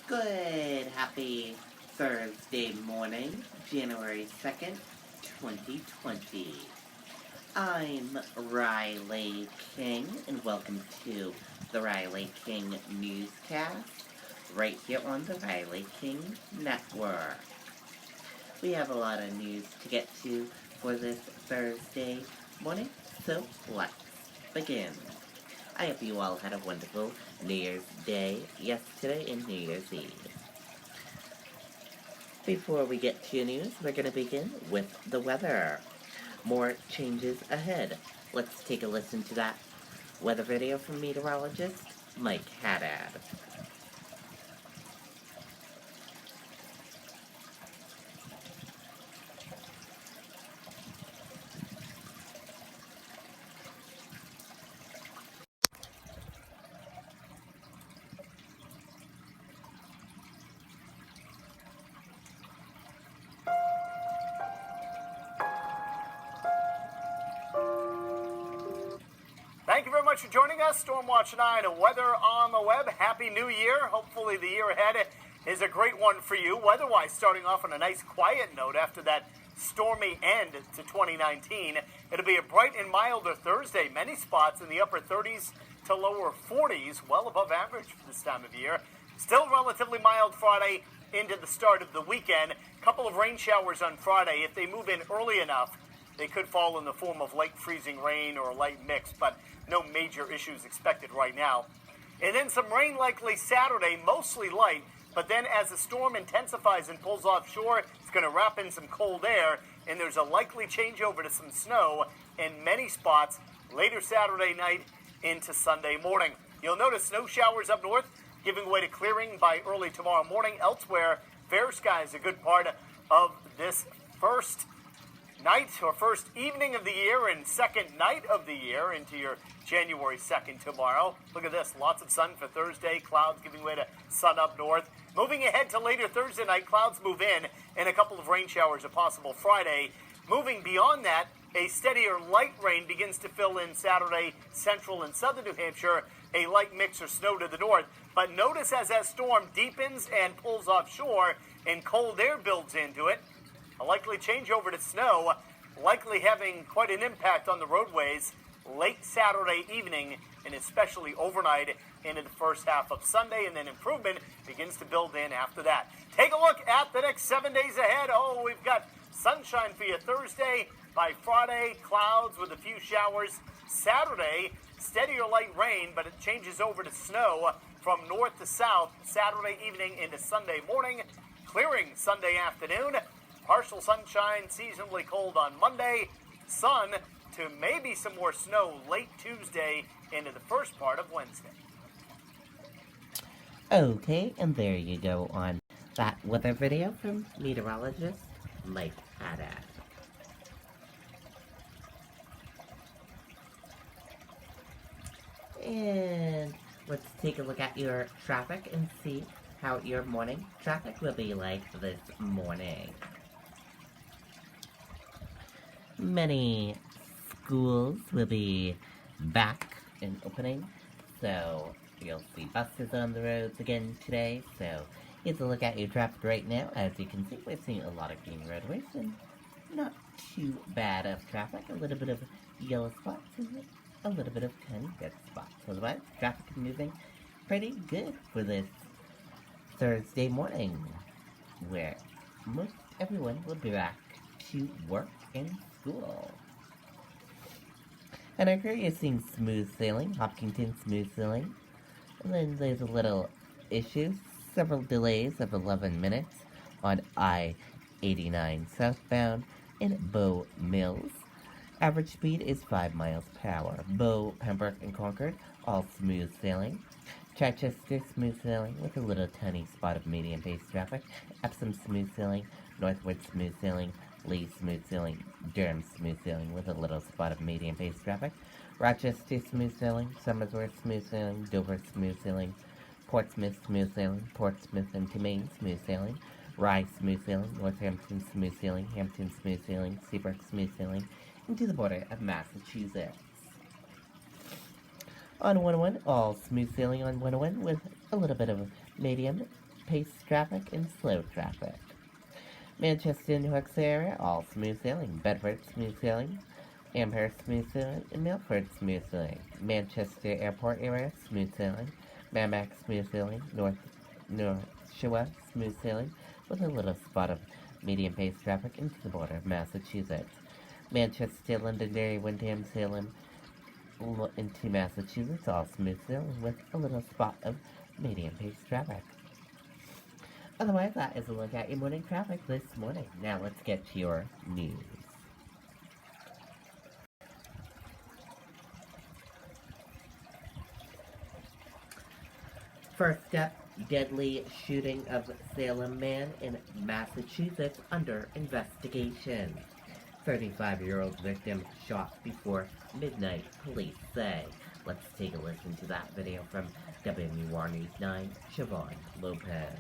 Good, happy Thursday morning, January 2nd, 2020. I'm Riley King, and welcome to the Riley King Newscast, right here on the Riley King Network. We have a lot of news to get to for this Thursday morning, so let's begin. I hope you all had a wonderful New Year's Day yesterday and New Year's Eve. Before we get to news, we're going to begin with the weather. More changes ahead. Let's take a listen to that weather video from meteorologist Mike Haddad. Thank you very much for joining us. Stormwatch 9, Weather on the Web. Happy New Year. Hopefully the year ahead is a great one for you. Weather-wise, starting off on a nice quiet note after that stormy end to 2019. It'll be a bright and milder Thursday. Many spots in the upper 30s to lower 40s, well above average for this time of year. Still relatively mild Friday into the start of the weekend. A couple of rain showers on Friday. If they move in early enough, they could fall in the form of light freezing rain or a light mix, but no major issues expected right now. And then some rain likely Saturday, mostly light, but then as the storm intensifies and pulls offshore, it's going to wrap in some cold air, and there's a likely changeover to some snow in many spots later Saturday night into Sunday morning. You'll notice snow showers up north, giving way to clearing by early tomorrow morning. Elsewhere, fair skies a good part of this first night or first evening of the year and second night of the year into your January 2nd tomorrow. Look at this. Lots of sun for Thursday. Clouds giving way to sun up north. Moving ahead to later Thursday night, clouds move in and a couple of rain showers are possible Friday. Moving beyond that, a steadier light rain begins to fill in Saturday, central and southern New Hampshire. A light mix or snow to the north. But notice as that storm deepens and pulls offshore and cold air builds into it, a likely changeover to snow, likely having quite an impact on the roadways late Saturday evening and especially overnight into the first half of Sunday, and then improvement begins to build in after that. Take a look at the next 7 days ahead. Oh, we've got sunshine for you Thursday. By Friday, clouds with a few showers. Saturday, steadier light rain, but it changes over to snow from north to south Saturday evening into Sunday morning. Clearing Sunday afternoon. Partial sunshine, seasonably cold on Monday. Sun to maybe some more snow late Tuesday into the first part of Wednesday. Okay, and there you go on that weather video from meteorologist Mike Haddad. And let's take a look at your traffic and see how your morning traffic will be like this morning. Many schools will be back and opening, so you'll see buses on the roads again today. So here's a look at your traffic right now. As you can see, we're seeing a lot of green roadways and not too bad of traffic. A little bit of yellow spots and a little bit of tiny red spots. Otherwise, traffic is moving pretty good for this Thursday morning, where most everyone will be back to work and school. And I hear you're seeing smooth sailing, Hopkinton smooth sailing. And then there's a little issue, several delays of 11 minutes on I-89 southbound in Bow Mills. Average speed is 5 miles per hour. Bow, Pembroke, and Concord, all smooth sailing. Chichester smooth sailing with a little tiny spot of medium pace traffic. Epsom smooth sailing. Northwood smooth sailing. Lee smooth sailing. Durham smooth sailing with a little spot of medium pace traffic. Rochester smooth sailing. Somersworth smooth sailing. Dover smooth sailing. Portsmouth smooth sailing. Portsmouth and Maine smooth sailing. Rye smooth sailing. Northampton smooth sailing. Hampton smooth sailing. Seabrook smooth sailing. Into the border of Massachusetts. On 101, all smooth sailing on 101 with a little bit of medium paced traffic and slow traffic. Manchester, New York area, all smooth sailing. Bedford, smooth sailing. Amherst, smooth sailing. And Milford, smooth sailing. Manchester Airport area, smooth sailing. Merrimack, smooth sailing. North Shore, smooth sailing, with a little spot of medium-paced traffic into the border of Massachusetts. Manchester, Londonderry, Windham, Salem, into Massachusetts, all smooth sailing, with a little spot of medium-paced traffic. Otherwise, that is a look at your morning traffic this morning. Now let's get to your news. First up, deadly shooting of Salem man in Massachusetts under investigation. 35-year-old victim shot before midnight, police say. Let's take a listen to that video from WMUR News 9, Siobhan Lopez.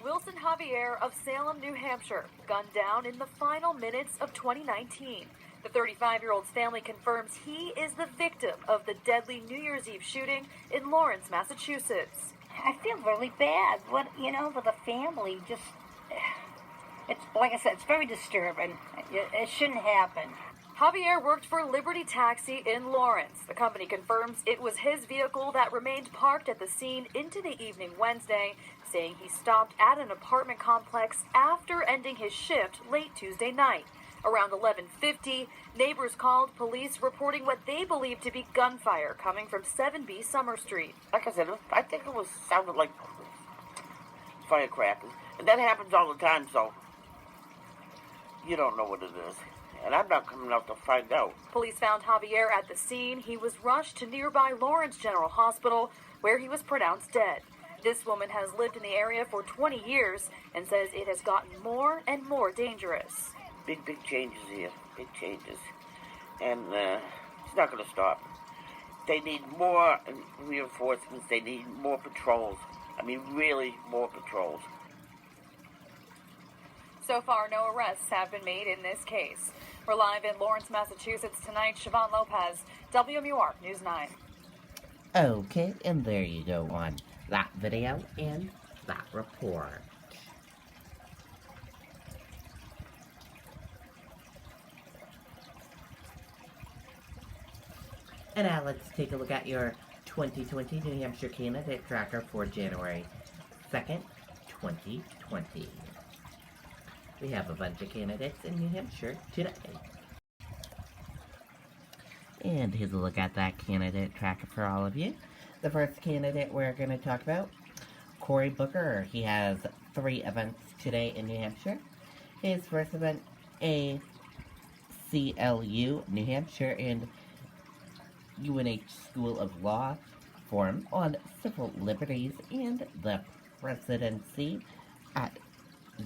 Wilson Javier of Salem, New Hampshire, gunned down in the final minutes of 2019. The 35-year-old's family confirms he is the victim of the deadly New Year's Eve shooting in Lawrence, Massachusetts. I feel really bad. For the family, it's like I said, it's very disturbing. It shouldn't happen. Javier worked for Liberty Taxi in Lawrence. The company confirms it was his vehicle that remained parked at the scene into the evening Wednesday, saying he stopped at an apartment complex after ending his shift late Tuesday night. Around 11:50, neighbors called police reporting what they believed to be gunfire coming from 7B Summer Street. Like I said, I think it sounded like firecrackers. And that happens all the time, so you don't know what it is. And I'm not coming out to find out. Police found Javier at the scene. He was rushed to nearby Lawrence General Hospital, where he was pronounced dead. This woman has lived in the area for 20 years and says it has gotten more and more dangerous. Big changes here. Big changes. And it's not going to stop. They need more reinforcements. They need more patrols. I mean, really more patrols. So far, no arrests have been made in this case. We're live in Lawrence, Massachusetts tonight. Siobhan Lopez, WMUR News 9. Okay, and there you go on that video and that report. And now let's take a look at your 2020 New Hampshire candidate tracker for January 2nd, 2020. We have a bunch of candidates in New Hampshire today. And here's a look at that candidate tracker for all of you. The first candidate we're going to talk about, Cory Booker. He has 3 events today in New Hampshire. His first event, ACLU, New Hampshire, and UNH School of Law Forum on Civil Liberties and the Presidency at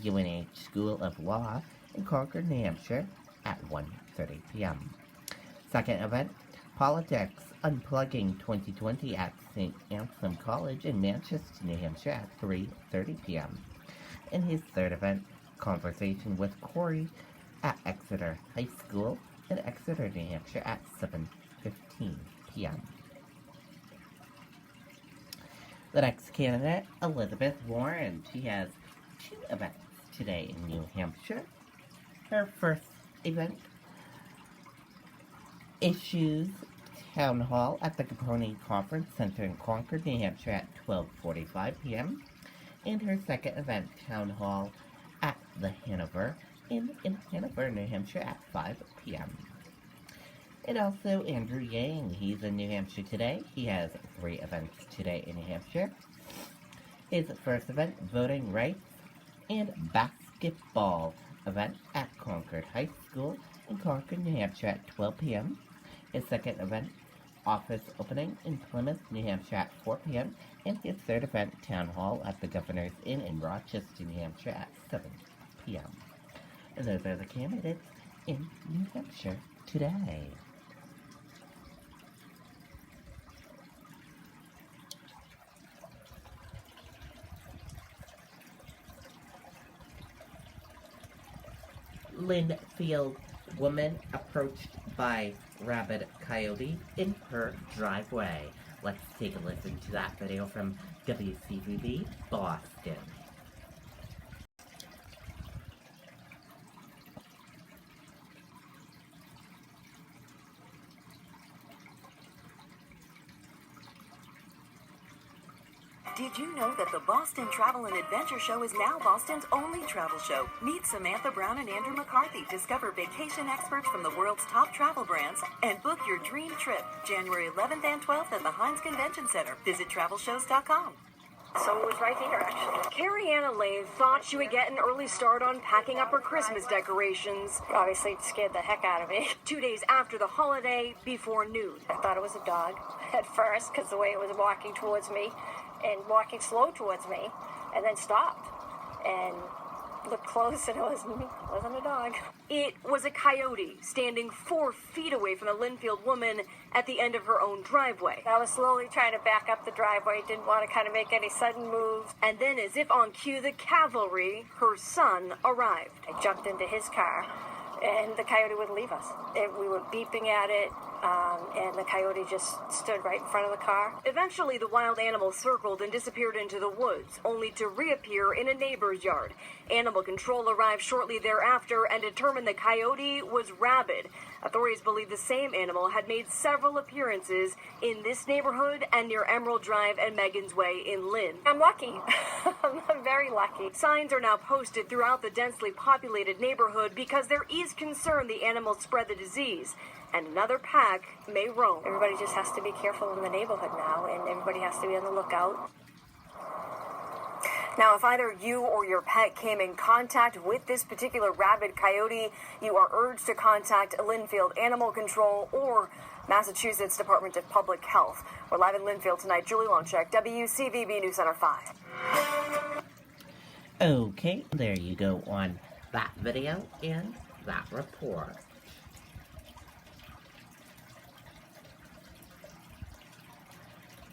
UNH School of Law in Concord, New Hampshire at 1:30 p.m. Second event, Politics Unplugging 2020 at St. Anselm College in Manchester, New Hampshire at 3:30 p.m. And his third event, Conversation with Cory at Exeter High School in Exeter, New Hampshire at 7:15 p.m. The next candidate, Elizabeth Warren. She has 2 events today in New Hampshire. Her first event, Issues Town Hall at the Caponi Conference Center in Concord, New Hampshire at 12:45 p.m. And her second event, Town Hall at the Hanover in Hanover, New Hampshire at 5 p.m. And also Andrew Yang. He's in New Hampshire today. He has 3 events today in New Hampshire. His first event, Voting Rights and Basketball event at Concord High School in Concord, New Hampshire at 12 p.m. His second event, Office Opening in Plymouth, New Hampshire at 4 p.m. And his third event, Town Hall at the Governor's Inn in Rochester, New Hampshire at 7 p.m. And those are the candidates in New Hampshire today. Linfield woman approached by rabid coyote in her driveway. Let's take a listen to that video from WCVB Boston. Did you know that the Boston Travel and Adventure Show is now Boston's only travel show? Meet Samantha Brown and Andrew McCarthy. Discover vacation experts from the world's top travel brands and book your dream trip January 11th and 12th at the Heinz Convention Center. Visit travelshows.com. So it was right here, actually. Carrie Anna Lane thought she would get an early start on packing up her Christmas decorations. Obviously, it scared the heck out of me. 2 days after the holiday, before noon. I thought it was a dog at first because the way it was walking towards me and walking slow towards me and then stopped and looked close and it wasn't a dog. It was a coyote standing 4 feet away from the Linfield woman at the end of her own driveway. I was slowly trying to back up the driveway, didn't want to kind of make any sudden moves. And then, as if on cue, the cavalry, her son, arrived. I jumped into his car and the coyote wouldn't leave us. We were beeping at it. And the coyote just stood right in front of the car. Eventually, the wild animal circled and disappeared into the woods, only to reappear in a neighbor's yard. Animal control arrived shortly thereafter and determined the coyote was rabid. Authorities believe the same animal had made several appearances in this neighborhood and near Emerald Drive and Megan's Way in Lynn. I'm lucky. I'm very lucky. Signs are now posted throughout the densely populated neighborhood because there is concern the animal spread the disease, and another pack may roam. Everybody just has to be careful in the neighborhood now, and everybody has to be on the lookout. Now, if either you or your pet came in contact with this particular rabid coyote, you are urged to contact Linfield Animal Control or Massachusetts Department of Public Health. We're live in Linfield tonight. Julie Longcheck, WCVB News Center 5. Okay, there you go on that video and that report.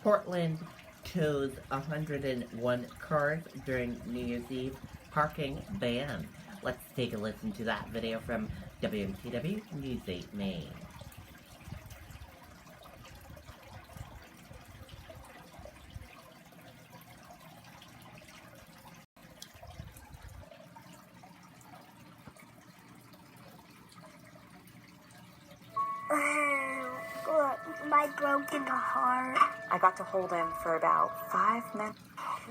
Portland chose 101 cars during New Year's Eve parking ban. Let's take a listen to that video from WMTW News 8 Maine. My broken heart. I got to hold him for about 5 minutes.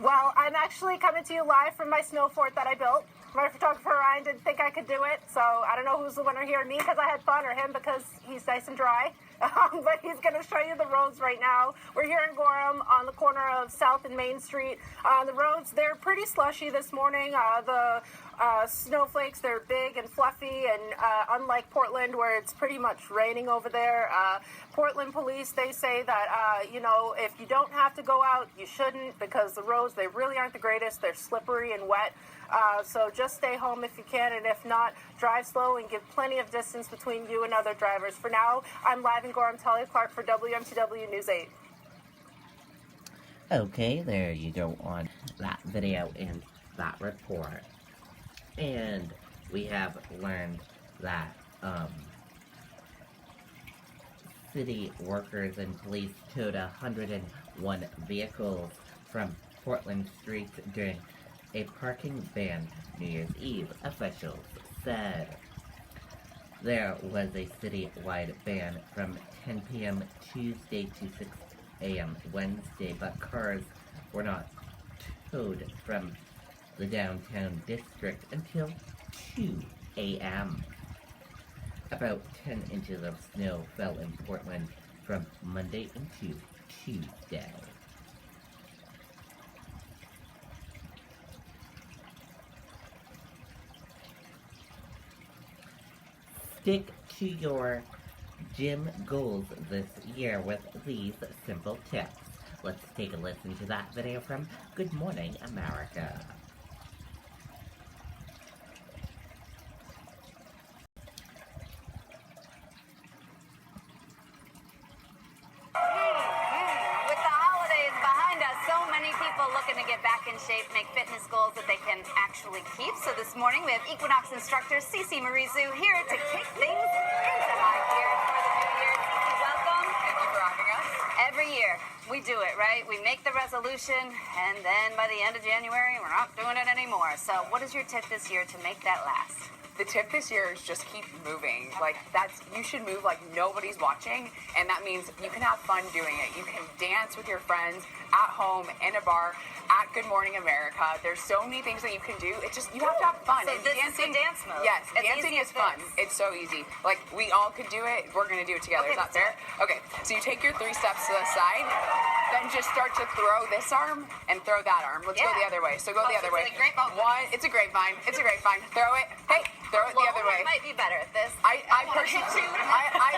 Well, I'm actually coming to you live from my snow fort that I built. My photographer Ryan didn't think I could do it, so I don't know who's the winner here, me because I had fun or him because he's nice and dry. But he's going to show you the roads right now. We're here in Gorham on the corner of South and Main Street. The roads, they're pretty slushy this morning. The snowflakes, they're big and fluffy, and unlike Portland where it's pretty much raining over there, Portland police, they say that, if you don't have to go out, you shouldn't, because the roads, they really aren't the greatest. They're slippery and wet. So just stay home if you can, and if not, drive slow and give plenty of distance between you and other drivers. For now, I'm live in Gorham, Talia Clark for WMTW News 8. Okay, there you go on that video and that report. And we have learned that city workers and police towed 101 vehicles from Portland streets during a parking ban New Year's Eve, officials said. There was a citywide ban from 10 p.m. Tuesday to 6 a.m. Wednesday, but cars were not towed from the downtown district until 2 a.m. About 10 inches of snow fell in Portland from Monday into Tuesday. Stick to your gym goals this year with these simple tips. Let's take a listen to that video from Good Morning America. With the holidays behind us, so many people looking to get back in shape, make fitness goals that they can actually keep. So this morning we have Equinox instructor Cece Marizu here to kick things into high gear for the new year. Cece, welcome. Thank you for having us. Every year we do it, right? We make the resolution, and then by the end of January, we're not doing it anymore. So what is your tip this year to make that last? The tip this year is just keep moving. Like, you should move like nobody's watching, and that means you can have fun doing it. You can dance with your friends at home, in a bar, at Good Morning America. There's so many things that you can do. It's just, you have to have fun. So this is the dance mode. Yes, As dancing easy is as fun. this. It's so easy. Like, we all could do it. We're going to do it together. Okay, Is that fair? Okay, so you take your 3 steps to the side, then just start to throw this arm and throw that arm. Let's go the other way. So go the other way. It's a grapevine. One, it's a grapevine. It's a grapevine. Throw it. Hey, throw it the other way. Might be better at this. I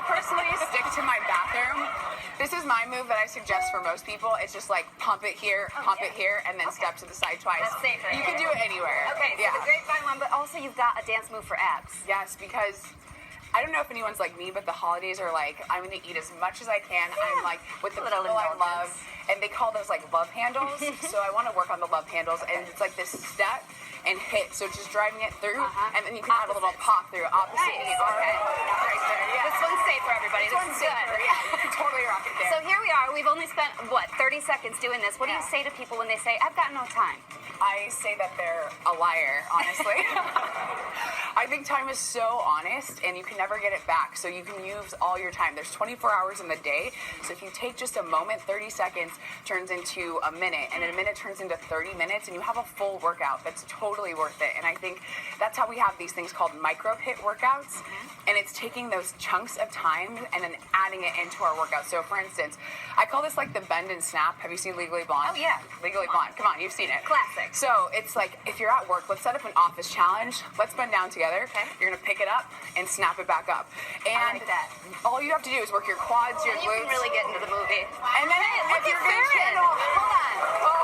personally stick to my bathroom. This is my move that I suggest for most people. It's just like pump it here, it here, and then step to the side twice. That's safer. You can do it anywhere. Okay, so the grapevine one, but also you've got a dance move for abs. Yes, because I don't know if anyone's like me, but the holidays are like, I'm going to eat as much as I can. I'm like with the people I love, and they call those like love handles. So I want to work on the love handles, and it's like this step and hit. So just driving it through, and then you can have a little pop through opposite knee. Okay. Right there, yeah. This one's safe for everybody. This one's safer, yeah. You can totally rock it there. So here we are. We've only spent, 30 seconds doing this. What do you say to people when they say, I've got no time? I say that they're a liar, honestly. I think time is so honest, and you can never get it back. So you can use all your time. There's 24 hours in the day. So if you take just a moment, 30 seconds turns into a minute, and a minute turns into 30 minutes, and you have a full workout that's totally worth it. And I think that's how we have these things called micro hit workouts. And it's taking those chunks of time and then adding it into our workout. So for instance, I call this like the bend and snap. Have you seen Legally Blonde? Oh yeah. Legally Blonde. Come on, you've seen it. Classic. So it's like, if you're at work, let's set up an office challenge. Let's bend down together. Okay. You're gonna pick it up and snap it back up. And I like that. all you have to do is work your quads, your You glutes. can really get into the movie. And then Look if at you're gonna Farron. channel, Hold on.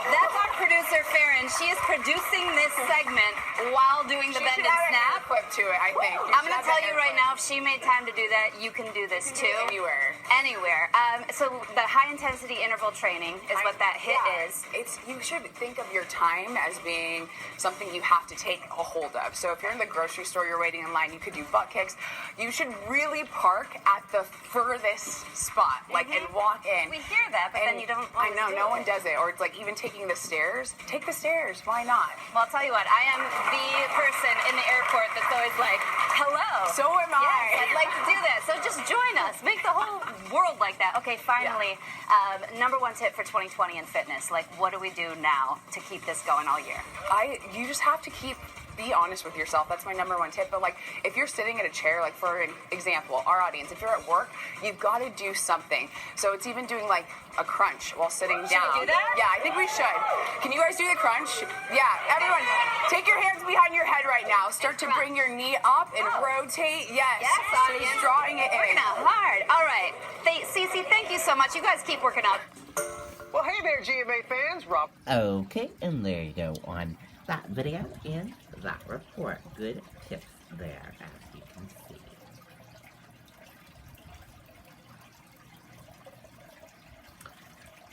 That's our producer, Farron. She is producing this segment while doing the bend and snap. Clip to it, I think. I'm going to tell you right now, if she made time to do that, you can do this too. Anywhere. Anywhere. So the high intensity interval training is what that hit is. You should think of your time as being something you have to take a hold of. So if you're in the grocery store, you're waiting in line, you could do butt kicks. You should really park at the furthest spot, and walk in. We hear that, but then you don't. I know, no one does it. Or it's like even taking the stairs. Take the stairs. Why not? Well, I'll tell you what. I am the person in the airport that's always like, "Hello." So am I. Yes, I'd like to do that. So just join us. Make the whole world like that. Okay, finally, number one tip for 2020 in fitness. Like, what do we do now to keep this going all year? You just have to be honest with yourself. That's my number one tip. But like, if you're sitting in a chair, like for an example, our audience, if you're at work, you've got to do something. So it's even doing like a crunch while sitting down. Should we do that? Yeah, I think we should. Can you guys do the crunch? Yeah, everyone, take your hands behind your head right now. Start to bring your knee up and rotate. Yes, audience. So drawing it in. Working out hard. All right. Cece, thank you so much. You guys keep working out. Well, hey there, GMA fans. Rob. Okay, and there you go on that video and that report. Good tips there, as you can see.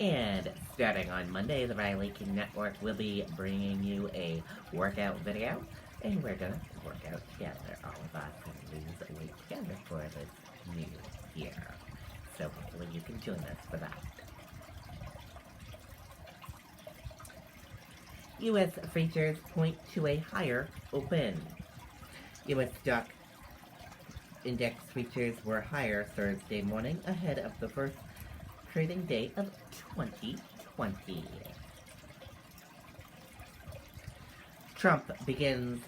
And starting on Monday, the Riley King Network will be bringing you a workout video, and we're gonna work out together, all of us, and lose weight together for this new year. So hopefully you can join us for that. U.S. futures point to a higher open. U.S. stock index futures were higher Thursday morning ahead of the first trading day of 2020. Trump begins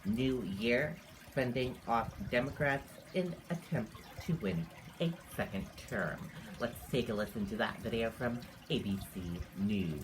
new year fending off Democrats in attempt to win a second term. Let's take a listen to that video from ABC News.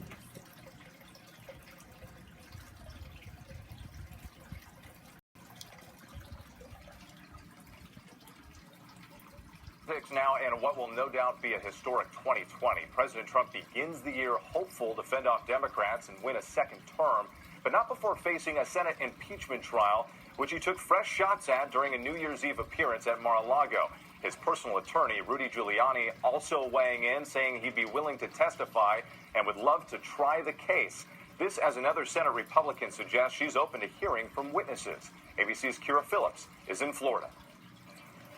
Now, and what will no doubt be a historic 2020. President Trump begins the year hopeful to fend off Democrats and win a second term, but not before facing a Senate impeachment trial, which he took fresh shots at during a New Year's Eve appearance at Mar-a-Lago. His personal attorney, Rudy Giuliani, also weighing in, saying he'd be willing to testify and would love to try the case. This as another Senate Republican suggests she's open to hearing from witnesses. ABC's Kira Phillips is in Florida.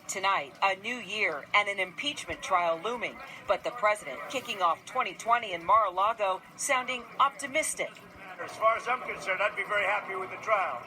Tonight, a new year and an impeachment trial looming, but the president kicking off 2020 in Mar-a-Lago sounding optimistic. As far as I'm concerned, I'd be very happy with the trial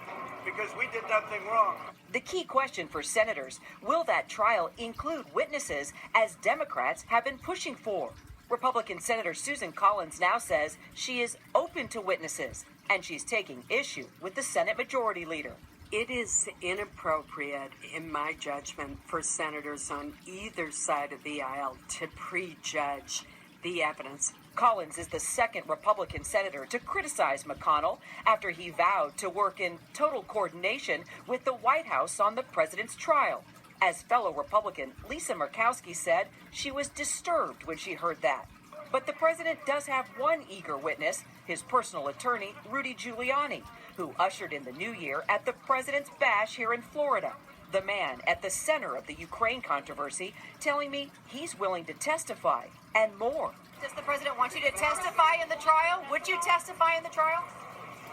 because we did nothing wrong. The key question for senators, will that trial include witnesses, as Democrats have been pushing for? Republican Senator Susan Collins now says she is open to witnesses, and she's taking issue with the Senate Majority Leader. It is inappropriate, in my judgment, for senators on either side of the aisle to prejudge the evidence. Collins is the second Republican senator to criticize McConnell after he vowed to work in total coordination with the White House on the president's trial. As fellow Republican Lisa Murkowski said, she was disturbed when she heard that. But the president does have one eager witness, his personal attorney, Rudy Giuliani, who ushered in the new year at the president's bash here in Florida. The man at the center of the Ukraine controversy telling me he's willing to testify and more. Does the president want you to testify in the trial? Would you testify in the trial?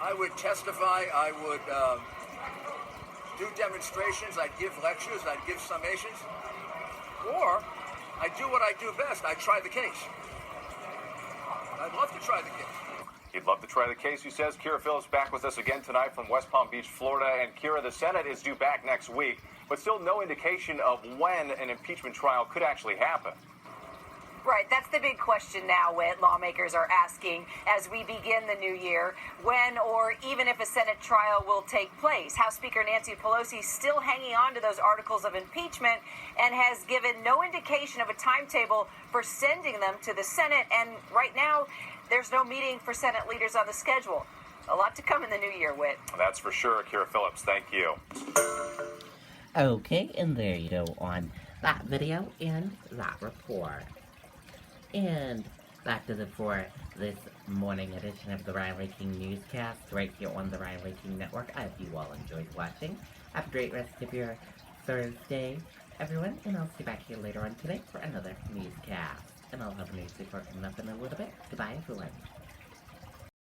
I would testify. I would do demonstrations. I'd give lectures. I'd give summations. Or I'd do what I do best. I'd try the case. I'd love to try the case. He'd love to try the case, he says. Kira Phillips back with us again tonight from West Palm Beach, Florida. And Kira, the Senate is due back next week, but still no indication of when an impeachment trial could actually happen. Right, that's the big question now, Whit. Lawmakers are asking as we begin the new year, when or even if a Senate trial will take place. House Speaker Nancy Pelosi still hanging on to those articles of impeachment and has given no indication of a timetable for sending them to the Senate. And right now, there's no meeting for Senate leaders on the schedule. A lot to come in the new year, Whit. That's for sure. Kira Phillips, thank you. Okay, and there you go on that video and that report. And that does it for this morning edition of the Riley King Newscast right here on the Riley King Network. I hope you all enjoyed watching. Have a great rest of your Thursday, everyone, and I'll see you back here later on today for another newscast. And I'll have a news report coming up in a little bit. Goodbye, everyone.